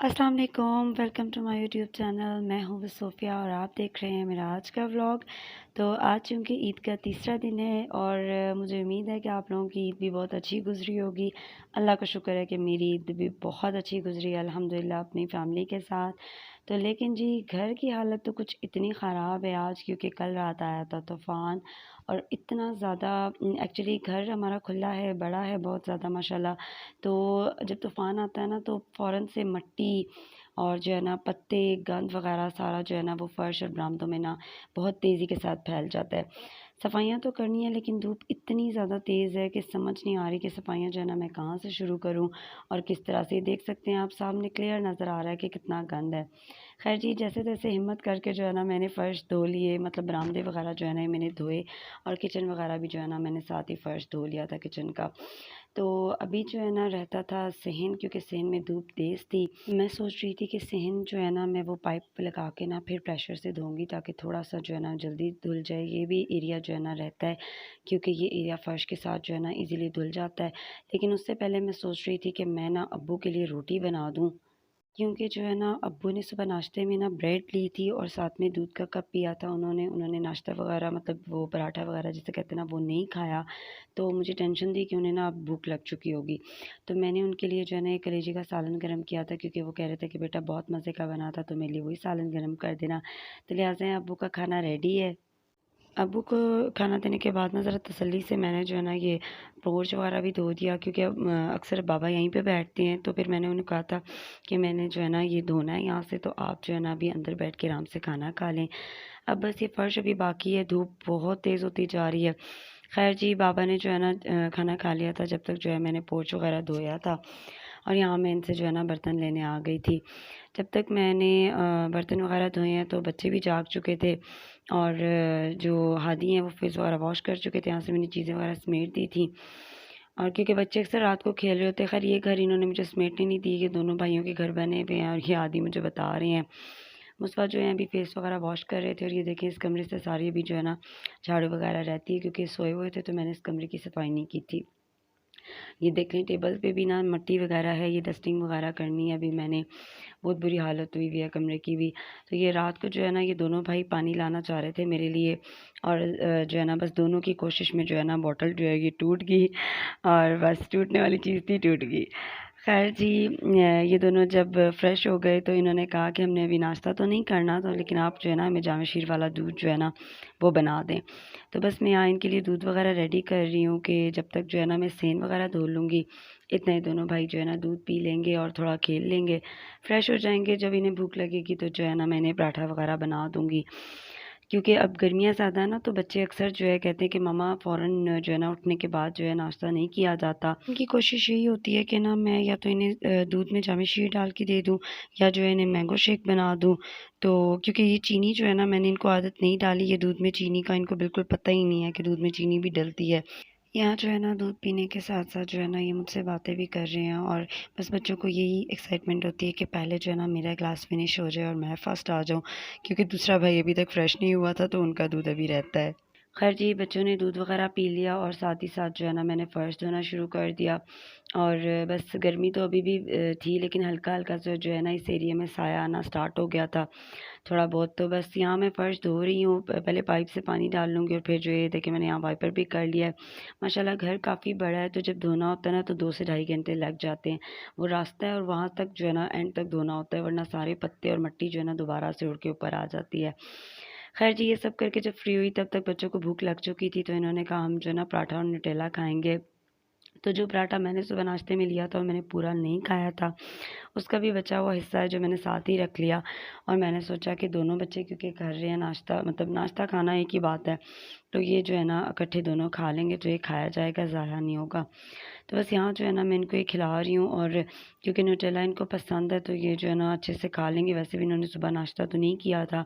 अस्सलाम वालेकुम, welcome to my YouTube channel. मैं हूँ सोफ़िया और आप देख रहे हैं मेरा आज का व्लॉग। तो आज चूँकि ईद का तीसरा दिन है और मुझे उम्मीद है कि आप लोगों की ईद भी बहुत अच्छी गुज़री होगी। अल्लाह का शुक्र है कि मेरी ईद भी बहुत अच्छी गुज़री है अल्हम्दुलिल्लाह अपनी फ़ैमिली के साथ। तो लेकिन जी घर की हालत तो कुछ इतनी ख़राब है आज, क्योंकि कल रात आया था तूफ़ान और इतना ज़्यादा एक्चुअली घर हमारा खुला है, बड़ा है बहुत ज़्यादा माशाल्लाह। तो जब तूफ़ान आता है ना तो फ़ौरन से मिट्टी और जो है ना पत्ते, गंद वगैरह सारा जो है ना वो फ़र्श और बरामदों में ना बहुत तेज़ी के साथ फैल जाता है। सफाइयाँ तो करनी है लेकिन धूप इतनी ज़्यादा तेज़ है कि समझ नहीं आ रही कि सफाइयाँ जो है ना मैं कहाँ से शुरू करूँ और किस तरह से। देख सकते हैं आप सामने क्लियर नज़र आ रहा है कि कितना गंद है। खैर जी, जैसे-तैसे हिम्मत करके जो है ना मैंने फ़र्श धो लिए, मतलब बरामदे वगैरह जो है ना मैंने धोए और किचन वगैरह भी जो है ना मैंने साथ ही फ़र्श धो लिया था किचन का। तो अभी जो है ना रहता था सहन, क्योंकि सहन में धूप तेज़ थी। मैं सोच रही थी कि सहन जो है ना मैं वो पाइप लगा के ना फिर प्रेशर से धोऊँगी ताकि थोड़ा-सा जो है ना जल्दी धुल जाए। ये भी एरिया जो है ना रहता है, क्योंकि ये एरिया फ़र्श के साथ जो है ना ईज़िली धुल जाता है। लेकिन उससे पहले मैं सोच रही थी कि मैं ना अब्बू के लिए रोटी बना दूँ, क्योंकि जो है ना अब्बू ने सुबह नाश्ते में ना ब्रेड ली थी और साथ में दूध का कप पिया था उन्होंने। उन्होंने नाश्ता वगैरह, मतलब वो पराठा वगैरह जिसे कहते हैं ना, वो नहीं खाया। तो मुझे टेंशन थी कि उन्हें ना अब भूख लग चुकी होगी। तो मैंने उनके लिए जो है ना एक कलेजी का सालन गर्म किया था, क्योंकि वो कह रहे थे कि बेटा बहुत मज़े का बना था, तो मेरे लिए वही सालन गर्म कर देना। तो लिहाजा अब्बू का खाना रेडी है। अब्बू को खाना देने के बाद ना ज़रा तसल्ली से मैंने जो है ना ये पोर्च वगैरह भी धो दिया, क्योंकि अब अक्सर बाबा यहीं पे बैठते हैं। तो फिर मैंने उन्हें कहा था कि मैंने जो है ना ये धोना है यहाँ से, तो आप जो है ना अभी अंदर बैठ के आराम से खाना खा लें। अब बस ये फ़र्श अभी बाकी है, धूप बहुत तेज़ होती जा रही है। खैर जी, बाबा ने जो है ना खाना खा लिया था जब तक जो है मैंने पोर्च वगैरह धोया था और यहाँ मैं इनसे जो है ना बर्तन लेने आ गई थी। जब तक मैंने बर्तन वगैरह धोए हैं तो बच्चे भी जाग चुके थे और जो हादी हैं वो फेस वगैरह वॉश कर चुके थे। यहाँ से मैंने चीज़ें वगैरह समेट दी थी और क्योंकि बच्चे अक्सर रात को खेल रहे होते हैं। खैर ये घर इन्होंने मुझे समेटने नहीं दी कि दोनों भाइयों के घर बने हुए हैं और ये हादी मुझे बता रहे हैं। मुस्बा जो है अभी फेस वगैरह वॉश कर रहे थे और ये देखिए इस कमरे से सारी अभी जो है ना झाड़ू वगैरह रहती है, क्योंकि सोए हुए थे तो मैंने इस कमरे की सफाई नहीं की थी। ये देखें टेबल पे भी ना मिट्टी वगैरह है, ये डस्टिंग वगैरह करनी है अभी मैंने। बहुत बुरी हालत हुई हुई है कमरे की भी। तो ये रात को जो है ना ये दोनों भाई पानी लाना चाह रहे थे मेरे लिए और जो है ना बस दोनों की कोशिश में जो है ना बॉटल जो है ये टूट गई और बस टूटने वाली चीज़ थी, टूट गई। खैर जी, ये दोनों जब फ्रेश हो गए तो इन्होंने कहा कि हमने अभी नाश्ता तो नहीं करना, तो लेकिन आप जो है ना हमें जामे शीर वाला दूध जो है ना वो बना दें। तो बस मैं यहाँ इनके लिए दूध वगैरह रेडी कर रही हूँ कि जब तक जो है ना मैं सेन वगैरह धो लूँगी, इतना ही दोनों भाई जो है ना दूध पी लेंगे और थोड़ा खेल लेंगे, फ्रेश हो जाएंगे। जब इन्हें भूख लगेगी तो जो है ना मैं इन्हें पराठा वगैरह बना दूँगी, क्योंकि अब गर्मियाँ ज़्यादा है ना तो बच्चे अक्सर जो है कहते हैं कि मम्मा फ़ौरन जो है ना उठने के बाद जो है नाश्ता नहीं किया जाता। उनकी कोशिश यही होती है कि ना मैं या तो इन्हें दूध में जामे शीर डाल के दे दूँ या जो है इन्हें मैंगो शेक बना दूँ। तो क्योंकि ये चीनी जो है ना मैंने इनको आदत नहीं डाली, ये दूध में चीनी का इनको बिल्कुल पता ही नहीं है कि दूध में चीनी भी डलती है। यहाँ जो है ना दूध पीने के साथ-साथ जो है ना ये मुझसे बातें भी कर रहे हैं और बस बच्चों को यही एक्साइटमेंट होती है कि पहले जो है ना मेरा ग्लास फिनिश हो जाए और मैं फर्स्ट आ जाऊँ, क्योंकि दूसरा भाई अभी तक फ्रेश नहीं हुआ था तो उनका दूध अभी रहता है। खैर जी, बच्चों ने दूध वगैरह पी लिया और साथ ही साथ जो है ना मैंने फ़र्श धोना शुरू कर दिया और बस गर्मी तो अभी भी थी, लेकिन हल्का-हल्का सा जो है ना इस एरिया में साया आना स्टार्ट हो गया था थोड़ा बहुत। तो बस यहाँ मैं फ़र्श धो रही हूँ, पहले पाइप से पानी डाल लूँगी और फिर जो ये देखिए मैंने यहाँ वाइपर भी कर लिया है। माशाल्लाह घर काफ़ी बड़ा है, तो जब धोना होता है ना तो 2 से ढाई घंटे लग जाते हैं। वो रास्ता है और वहाँ तक जो है ना एंड तक धोना होता है, वरना सारे पत्ते और मिट्टी जो है ना दोबारा से उड़ के ऊपर आ जाती है। खैर जी, ये सब करके जब फ्री हुई तब तक बच्चों को भूख लग चुकी थी, तो इन्होंने कहा हम जो है ना पराठा और न्यूटेला खाएँगे। तो जो पराठा मैंने सुबह नाश्ते में लिया था और मैंने पूरा नहीं खाया था, उसका भी बचा हुआ हिस्सा है जो मैंने साथ ही रख लिया और मैंने सोचा कि दोनों बच्चे क्योंकि कर रहे हैं नाश्ता, मतलब नाश्ता खाना एक ही बात है, तो ये जो है ना इकट्ठे दोनों खा लेंगे तो ये खाया जाएगा, ज़ाया नहीं होगा। तो बस यहाँ जो है ना मैं इनको ये खिला रही हूँ और क्योंकि न्यूटेला इनको पसंद है तो ये जो है ना अच्छे से खा लेंगे। वैसे भी इन्होंने सुबह नाश्ता तो नहीं किया था,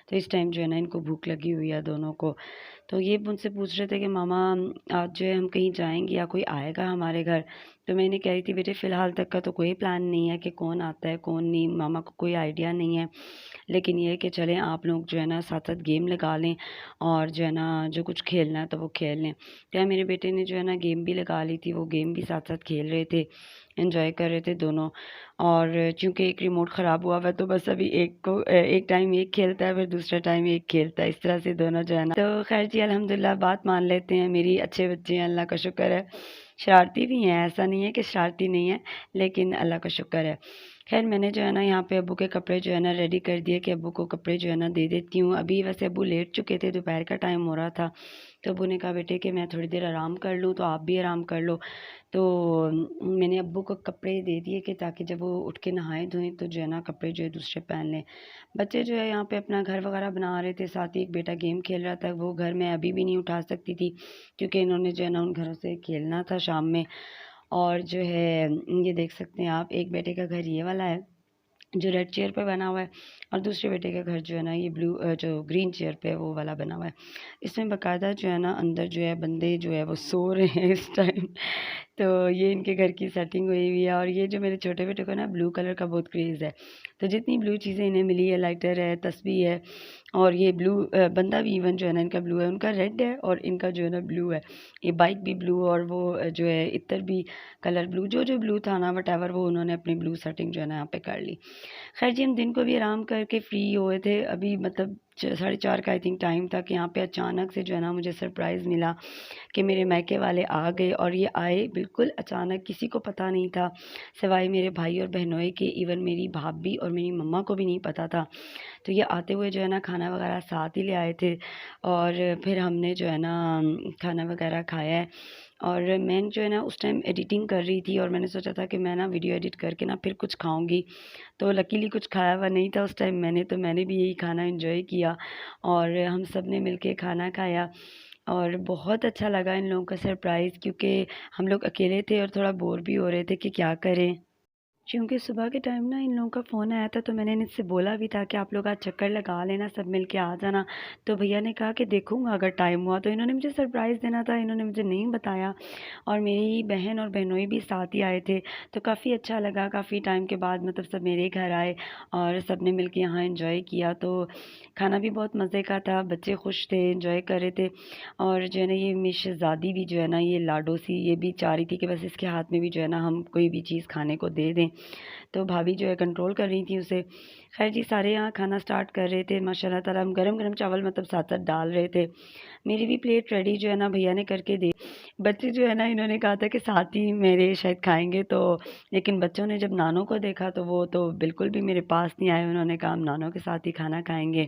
तो इस टाइम जो है ना इनको भूख लगी हुई है दोनों को। तो ये मुझसे पूछ रहे थे कि मामा आज जो है हम कहीं जाएँगे या कोई आएगा हमारे घर? तो मैं इन्हें कह रही थी बेटे फ़िलहाल तक का तो कोई प्लान नहीं है कि कौन आता है कौन नहीं, मामा को कोई आइडिया नहीं है, लेकिन ये है कि चलें आप लोग जो है ना साथ साथ गेम लगा लें और जो है ना जो कुछ खेलना है तो वो खेल लें। क्या मेरे बेटे ने जो है ना गेम भी लगा ली थी, वो गेम भी साथ साथ खेल रहे थे, एंजॉय कर रहे थे दोनों। और चूंकि एक रिमोट ख़राब हुआ हुआ है तो बस अभी एक टाइम एक खेलता है, फिर दूसरा टाइम एक खेलता है, इस तरह से दोनों जो है ना। तो खैर जी अल्हम्दुलिल्लाह बात मान लेते हैं, मेरी अच्छे बच्चे हैं, अल्लाह का शुक्र है। शरारती भी हैं, ऐसा नहीं है कि शरारती नहीं है, लेकिन अल्लाह का शुक्र है। खैर मैंने जो है ना यहाँ पे अब्बू के कपड़े जो है ना रेडी कर दिए कि अब्बू को कपड़े जो है ना दे देती हूँ। अभी वैसे अब्बू लेट चुके थे, दोपहर का टाइम हो रहा था, तो अब्बू ने कहा बेटे कि मैं थोड़ी देर आराम कर लूँ, तो आप भी आराम कर लो। तो मैंने अब्बू को कपड़े दे दिए कि ताकि जब वो उठ के नहाए धोएं तो जो है ना कपड़े जो है दूसरे पहन लें। बच्चे जो है यहाँ पे अपना घर वगैरह बना रहे थे, साथ ही एक बेटा गेम खेल रहा था। वो घर मैं अभी भी नहीं उठा सकती थी क्योंकि इन्होंने जो है ना उन घरों से खेलना था शाम में। और जो है ये देख सकते हैं आप, एक बेटे का घर ये वाला है जो रेड चेयर पे बना हुआ है, और दूसरे बेटे का घर जो है ना ये जो ग्रीन चेयर पे वो वाला बना हुआ है। इसमें बाकायदा जो है ना अंदर जो है बंदे जो है वो सो रहे हैं इस टाइम। तो ये इनके घर की सेटिंग हुई हुई है। और ये जो मेरे छोटे बेटे को ना ब्लू कलर का बहुत क्रेज़ है, तो जितनी ब्लू चीज़ें इन्हें मिली है, लाइटर है, तस्बीह है, और ये ब्लू बंदा भी इवन जो है ना इनका ब्लू है, उनका रेड है और इनका जो है ना ब्लू है। ये बाइक भी ब्लू, और वो जो है इत्र भी कलर ब्लू, जो जो ब्लू था ना वटेवर, वो उन्होंने अपनी ब्लू सेटिंग जो है ना यहाँ पे कर ली। खैर जी हम दिन को भी आराम करके फ्री हुए थे, अभी मतलब 4:30 का आई थिंक टाइम था कि यहाँ पे अचानक से जो है ना मुझे सरप्राइज़ मिला कि मेरे मायके वाले आ गए। और ये आए बिल्कुल अचानक, किसी को पता नहीं था सिवाय मेरे भाई और बहनोई के, इवन मेरी भाभी और मेरी मम्मा को भी नहीं पता था। तो ये आते हुए जो है ना खाना वगैरह साथ ही ले आए थे, और फिर हमने जो है ना खाना वगैरह खाया है। और मैं जो है ना उस टाइम एडिटिंग कर रही थी, और मैंने सोचा था कि मैं ना वीडियो एडिट करके ना फिर कुछ खाऊंगी, तो लकीली कुछ खाया हुआ नहीं था उस टाइम मैंने, तो मैंने भी यही खाना एंजॉय किया और हम सब ने मिलके खाना खाया। और बहुत अच्छा लगा इन लोगों का सरप्राइज़, क्योंकि हम लोग अकेले थे और थोड़ा बोर भी हो रहे थे कि क्या करें। क्योंकि सुबह के टाइम ना इन लोगों का फ़ोन आया था, तो मैंने इनसे बोला भी था कि आप लोग आज चक्कर लगा लेना, सब मिल के आ जाना। तो भैया ने कहा कि देखूँगा अगर टाइम हुआ तो। इन्होंने मुझे सरप्राइज़ देना था, इन्होंने मुझे नहीं बताया। और मेरी बहन और बहनोई भी साथ ही आए थे, तो काफ़ी अच्छा लगा। काफ़ी टाइम के बाद मतलब सब मेरे घर आए और सब ने मिल के यहाँ एंजॉय किया। तो खाना भी बहुत मज़े का था, बच्चे खुश थे, एंजॉय कर रहे थे। और जो है ना ये मेरी शहज़ादी भी जो है ना ये लाडो सी, ये भी चाह रही थी कि बस इसके हाथ में भी जो है ना हम कोई भी चीज़ खाने को दे दें, तो भाभी जो है कंट्रोल कर रही थी उसे। खैर जी सारे यहाँ खाना स्टार्ट कर रहे थे, माशाल्लाह ताला हम गरम-गरम चावल मतलब साथ-साथ डाल रहे थे। मेरी भी प्लेट रेडी जो है ना भैया ने करके दी। बच्चे जो है ना इन्होंने कहा था कि साथ ही मेरे शायद खाएँगे, तो लेकिन बच्चों ने जब नानों को देखा तो वो तो बिल्कुल भी मेरे पास नहीं आए, उन्होंने कहा हम नानों के साथ ही खाना खाएँगे।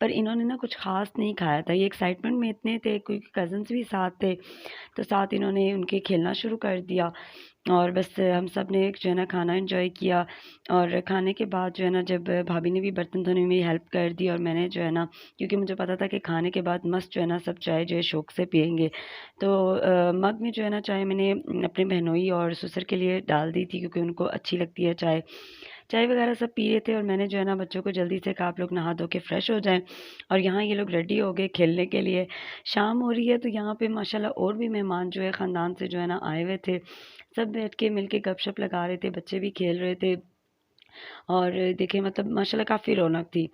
पर इन्होंने ना कुछ ख़ास नहीं खाया था, ये एक्साइटमेंट में इतने थे क्योंकि कज़िन्स भी साथ थे, तो साथ इन्होंने उनके खेलना शुरू कर दिया। और बस हम सब ने जो है ना खाना एंजॉय किया। और खाने के बाद जो है ना जब भाभी ने भी बर्तन धोने में मेरी हेल्प कर दी, और मैंने जो है ना क्योंकि मुझे पता था कि खाने के बाद मस्त जो है ना सब चाय जो है शौक़ से पिएंगे, तो मग में जो है ना चाय मैंने अपने बहनोई और ससुर के लिए डाल दी थी क्योंकि उनको अच्छी लगती है चाय। चाय वगैरह सब पी रहे थे, और मैंने जो है ना बच्चों को जल्दी से कहा आप लोग नहा धो के फ्रेश हो जाएं। और यहाँ ये लोग रेडी हो गए खेलने के लिए। शाम हो रही है तो यहाँ पे माशाल्लाह और भी मेहमान जो है ख़ानदान से जो है ना आए हुए थे, सब बैठ के मिलके गपशप लगा रहे थे, बच्चे भी खेल रहे थे। और देखिए मतलब माशाल्लाह काफ़ी रौनक थी।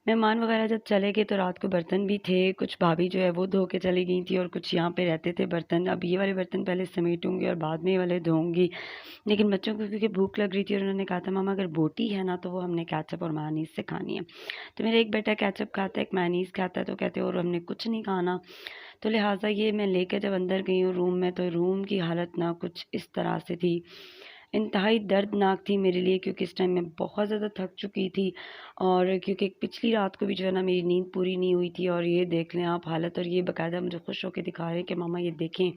मेहमान वगैरह जब चले गए तो रात को बर्तन भी थे, कुछ भाभी जो है वो धो के चली गई थी, और कुछ यहाँ पे रहते थे बर्तन। अब ये वाले बर्तन पहले समेटूंगी और बाद में ये वाले धोऊंगी। लेकिन बच्चों को क्योंकि भूख लग रही थी और उन्होंने कहा था मामा अगर बोटी है ना तो वो हमने केचप और मेयोनीज़ से खानी है। तो मेरा एक बेटा केचप खाता है, एक मेयोनीज़ खाता है, तो कहते और हमने कुछ नहीं खाना। तो लिहाजा ये मैं लेकर जब अंदर गई हूँ रूम में, तो रूम की हालत ना कुछ इस तरह से थी, इंतहाई दर्दनाक थी मेरे लिए, क्योंकि इस टाइम मैं बहुत ज़्यादा थक चुकी थी। और क्योंकि पिछली रात को भी जो है ना मेरी नींद पूरी नहीं हुई थी, और ये देख लें आप हालत। और ये बाकायदा मुझे खुश होकर दिखा रहे हैं कि मामा ये देखें,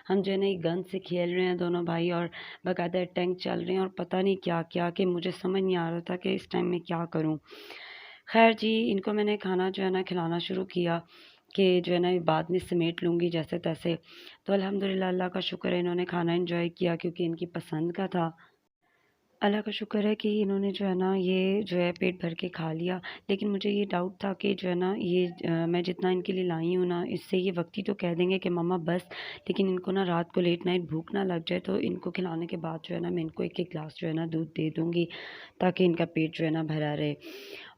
हम जो है ना एक गन से खेल रहे हैं दोनों भाई, और बाकायदा टैंक चल रहे हैं, और पता नहीं क्या क्या, कि मुझे समझ नहीं आ रहा था कि इस टाइम में क्या करूं। खैर जी इनको मैंने खाना जो है ना खिलाना शुरू किया कि जो है ना बाद में समेट लूँगी जैसे तैसे। तो अल्हम्दुलिल्लाह अल्लाह का शुक्र है इन्होंने खाना एंजॉय किया क्योंकि इनकी पसंद का था। अल्लाह का शुक्र है कि इन्होंने जो है ना ये जो है पेट भर के खा लिया। लेकिन मुझे ये डाउट था कि जो है ना ये मैं जितना इनके लिए लाई हूँ ना, इससे ये वक़्ती तो कह देंगे कि मम्मा बस, लेकिन इनको ना रात को लेट नाइट भूख ना लग जाए, तो इनको खिलाने के बाद जो है ना मैं इनको 1-1 ग्लास जो है ना दूध दे दूँगी, ताकि इनका पेट जो है ना भरा रहे।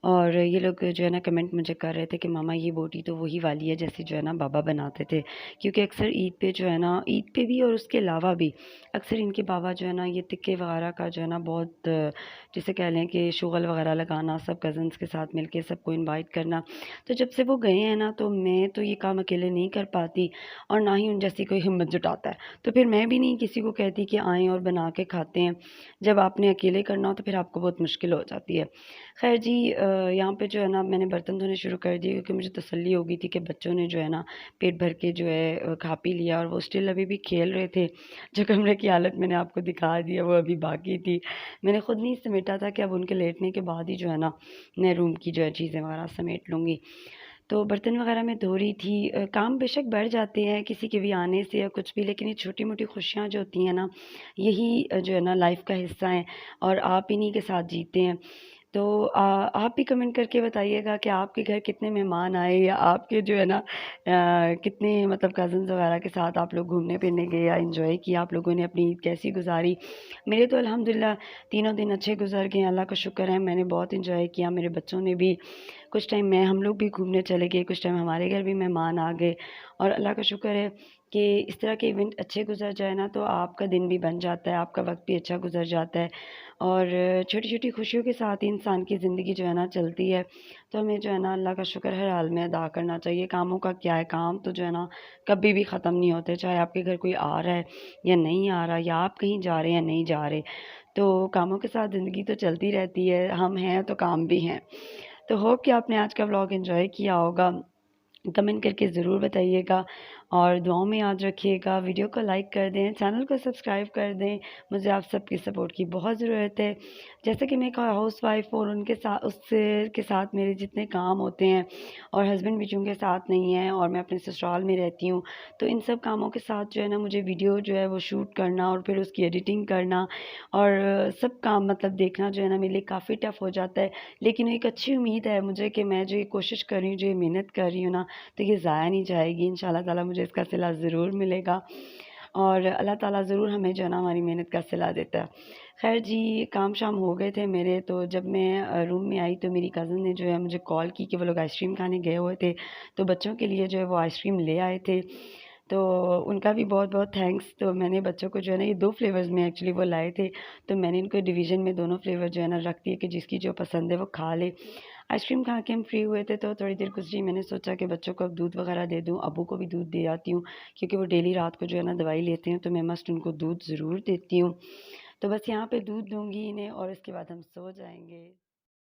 और ये लोग जो है ना कमेंट मुझे कर रहे थे कि मामा ये बोटी तो वही वाली है जैसे जो है ना बाबा बनाते थे। क्योंकि अक्सर ईद पे जो है ना, ईद पे भी और उसके अलावा भी अक्सर इनके बाबा जो है ना ये टिक्के वगैरह का जो है ना बहुत जिसे कह लें कि शुगल वगैरह लगाना, सब कज़न्स के साथ मिलके सबको इनवाइट करना। तो जब से वो गए हैं ना, तो मैं तो ये काम अकेले नहीं कर पाती और ना ही उन जैसी कोई हिम्मत जुटाता है। तो फिर मैं भी नहीं किसी को कहती कि आएँ और बना के खाते हैं। जब आपने अकेले करना हो तो फिर आपको बहुत मुश्किल हो जाती है। ख़ैर जी, यहाँ पे जो है ना मैंने बर्तन धोने शुरू कर दिए, क्योंकि मुझे तसल्ली हो गई थी कि बच्चों ने जो है ना पेट भर के जो है खा पी लिया, और वो स्टिल अभी भी खेल रहे थे। जो कमरे की हालत मैंने आपको दिखा दी है वो अभी बाकी थी। मैंने खुद नहीं समेटा था कि अब उनके लेटने के बाद ही जो है ना मैं रूम की जो है चीज़ें वगैरह समेट लूँगी। तो बर्तन वगैरह मैं धो रही थी। काम बेशक बढ़ जाते हैं किसी के भी आने से या कुछ भी, लेकिन ये छोटी-मोटी खुशियाँ जो होती हैं ना, यही जो है ना लाइफ़ का हिस्सा हैं, और आप इन्हीं के साथ जीते हैं। तो आप भी कमेंट करके बताइएगा कि आपके घर कितने मेहमान आए, या आपके जो है ना कितने मतलब कज़न्स वगैरह के साथ आप लोग घूमने-फिरने गए या एन्जॉय किया, आप लोगों ने अपनी ईद कैसी गुज़ारी। मेरे तो अल्हम्दुलिल्लाह तीनों दिन अच्छे गुज़र गए, अल्लाह का शुक्र है। मैंने बहुत एन्जॉय किया, मेरे बच्चों ने भी। कुछ टाइम मैं हम लोग भी घूमने चले गए, कुछ टाइम हमारे घर भी मेहमान आ गए, और अल्लाह का शुक्र है कि इस तरह के इवेंट अच्छे गुज़र जाए ना, तो आपका दिन भी बन जाता है, आपका वक़्त भी अच्छा गुज़र जाता है, और छोटी-छोटी खुशियों के साथ ही इंसान की ज़िंदगी जो है ना चलती है। तो हमें जो है ना अल्लाह का शुक्र हर हाल में अदा करना चाहिए। कामों का क्या है, काम तो जो है ना कभी भी ख़त्म नहीं होते, चाहे आपके घर कोई आ रहा है या नहीं आ रहा, या आप कहीं जा रहे हैं या नहीं जा रहे। तो कामों के साथ ज़िंदगी तो चलती रहती है, हम हैं तो काम भी हैं। तो होप कि आपने आज का व्लॉग एन्जॉय किया होगा। कमेंट करके ज़रूर बताइएगा, और दुआओं में याद रखिएगा। वीडियो को लाइक कर दें, चैनल को सब्सक्राइब कर दें। मुझे आप सबकी सपोर्ट की बहुत ज़रूरत है। जैसे कि मैं एक हाउसवाइफ़, और उनके साथ उससे के साथ मेरे जितने काम होते हैं, और हस्बैंड भी चूँकि साथ नहीं है, और मैं अपने ससुराल में रहती हूँ, तो इन सब कामों के साथ जो है ना मुझे वीडियो जो है वो शूट करना, और फिर उसकी एडिटिंग करना, और सब काम मतलब देखना जो है ना मेरे लिए काफ़ी टफ़ हो जाता है। लेकिन एक अच्छी उम्मीद है मुझे कि मैं जो ये कोशिश कर रही हूँ, जो ये मेहनत कर रही हूँ ना, तो ये ज़ाया नहीं जाएगी। इंशाल्लाह ताला मुझे इसका सिला ज़रूर मिलेगा, और अल्लाह ताला ज़रूर हमें जो है ना हमारी मेहनत का सिला देता है। ख़ैर जी, काम-शाम हो गए थे मेरे, तो जब मैं रूम में आई तो मेरी कज़िन ने जो है मुझे कॉल की कि वो लोग आइसक्रीम खाने गए हुए थे, तो बच्चों के लिए जो है वो आइसक्रीम ले आए थे। तो उनका भी बहुत-बहुत थैंक्स। तो मैंने बच्चों को जो है ना ये 2 फ्लेवर्स में एक्चुअली वो लाए थे, तो मैंने इनको डिवीज़न में दोनों फ्लेवर जो है ना रख दिए कि जिसकी जो पसंद है वो खा ले। आइसक्रीम खा के हम फ्री हुए थे, तो थोड़ी देर गुज़री, मैंने सोचा कि बच्चों को अब दूध वगैरह दे दूँ, अब्बू को भी दूध दे आती हूँ, क्योंकि वो डेली रात को जो है ना दवाई लेते हैं, तो मैं मस्ट उनको दूध ज़रूर देती हूँ। तो बस यहाँ पे दूध दूँगी इन्हें, और इसके बाद हम सो जाएँगे।